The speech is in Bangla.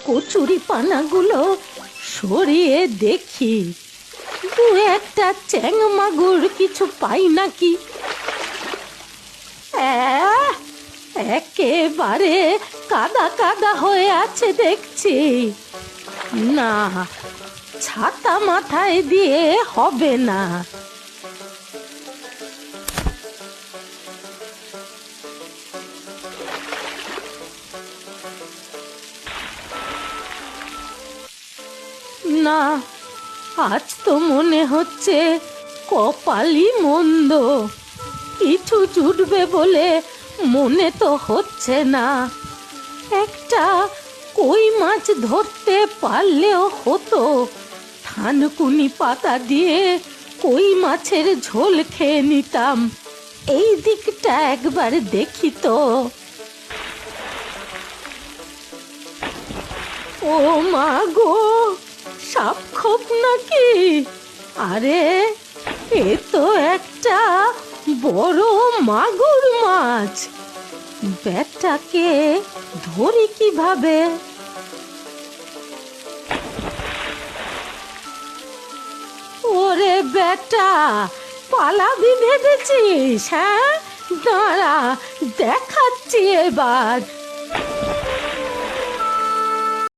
কচুরি পানাগুলো সরিয়ে দেখি দু একটা চ্যাং মাগুর কিছু পাই নাকি। একেবারে কাদা কাদা হয়ে আছে দেখছি। না, ছাতা মাথায় দিয়ে হবে না। না, আজ তো মনে হচ্ছে কপালই মন্দ। কিছু জুটবে বলে মনে তো হচ্ছে না। একটা কই মাছ ধরতে পারলেও হতো। থানকুনি পাতা দিয়ে কই মাছের ঝোল খেয়ে নিতাম। এই দিকটা একবার দেখি তো। ও মা গো, সাপ খোপ নাকি? আরে, এ তো একটা বড় মাগুর মাছ। ব্যাটাকে ধরি কিভাবে? ওরে বেটা, পালাবি ভেবেছিস? হ্যাঁ, দাঁড়া, দেখাচ্ছি এবার